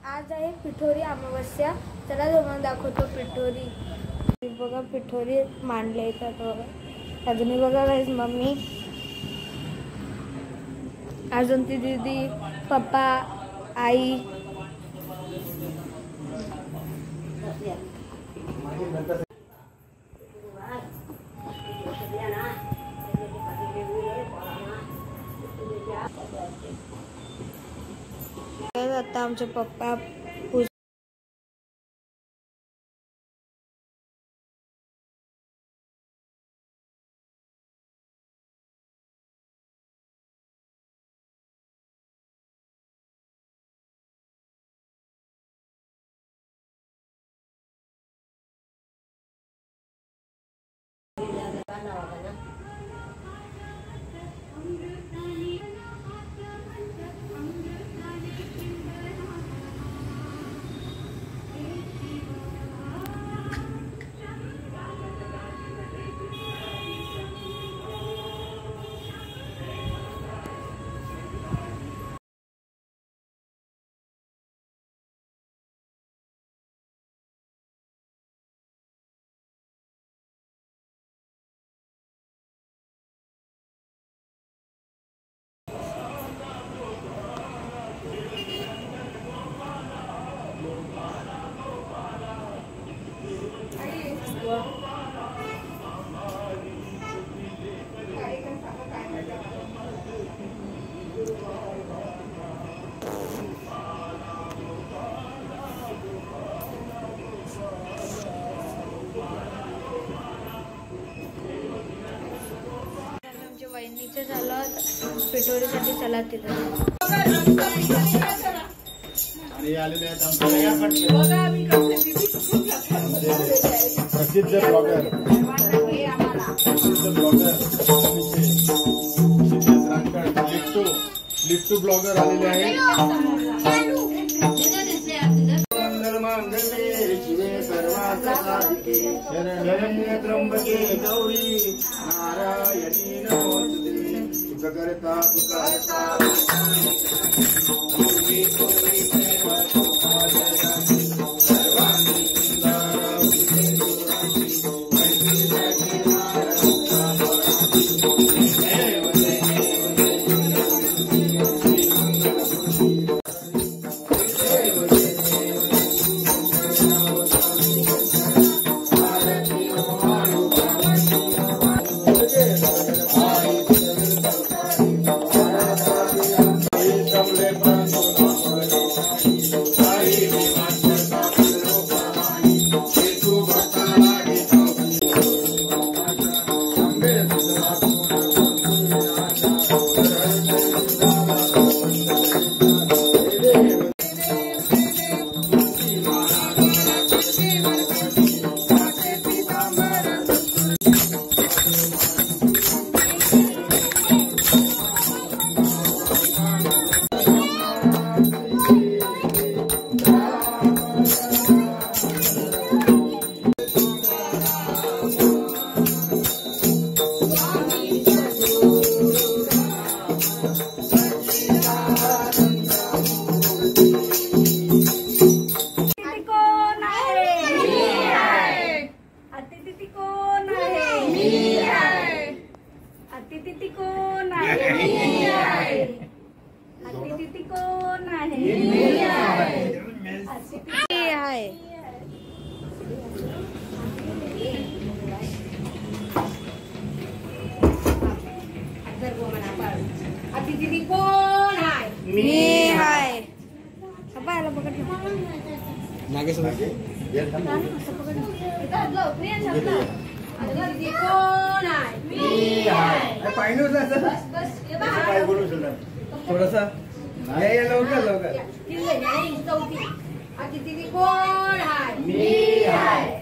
आज आहे पिठोरी अमावस्या। चला तुम्हाला दाखवतो पिठोरी। बघा पिठोरी मांडले इथं बघा। अजून बघा गाइस मम्मी, अजून ती दीदी, पप्पा, आई। आता आमचे पप्पा वहिनीचं झालं पिठोरीसाठी चला तिथं। प्रसिद्ध ब्लॉगर लिट्टू ब्लॉगर आलेले आहेत। शरण्ये त्र्यंबके गौरी नारायणी नमोस्तुते। सुखकर्ता सुखहर्ता अतिथी कोण आहे? मी आहे। बायला पकड नागेश नागे अतिथी कोण आहे? मी आहे। पाहिजे होतं काय बोलू थोडासा लवकर अतिथी कोण आहे? मी आहे।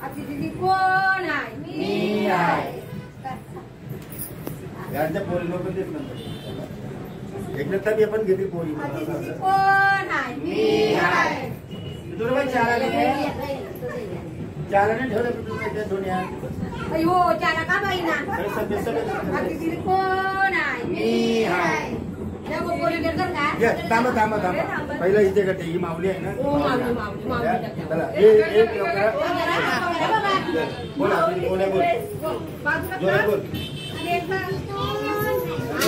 अतिथी कोण आहे? मी आहे। यांच्या पोरी लोक देत नंतर एक नंतर आपण घेतली पोरी। अतिथी कोण आहे? मी आहे। तुला चाराने ठेवलं दोन्ही अयो त्याला का बाई ना बाकी तिथे कोण आहे मी हाय. त्या गोपोरी करतात का ये, थांबा थांबा थांबा. पहिलं इथे करते ही माऊली आहे ना. हो माऊली चला एक लवकर. बोल आपण बोल बोल. जोरात बोल.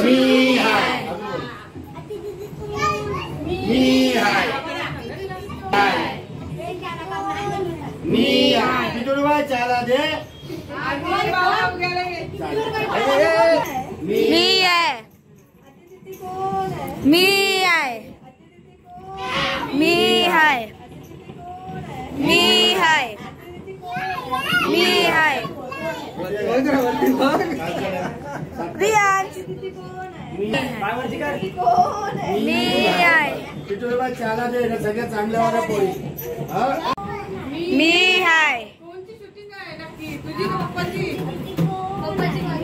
मी हाय. मी हाय. मी हाय. पिटोरीबा चला दे. मी आहे. मी आहे. मी आहे. मी आहे. मी आहे. रियाज मी आहे. पिटोरीबा चला दे ना सगळ्यात चांगल्यावाला पोळी. मी आहे.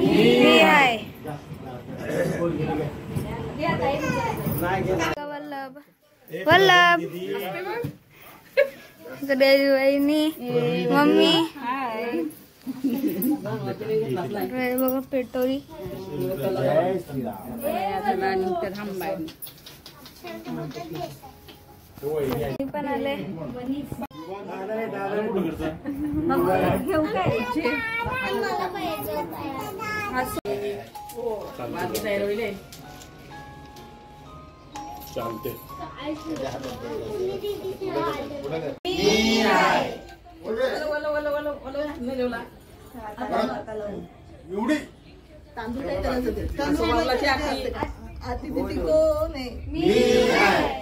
मी आहे. वल्लभ वल्लभ वहिनी मम्मी बघा पेटोरी जय श्रीराम. मी पण आले घेऊ काय चालते. एवढी तांदूळ कोण आहे मी हाय.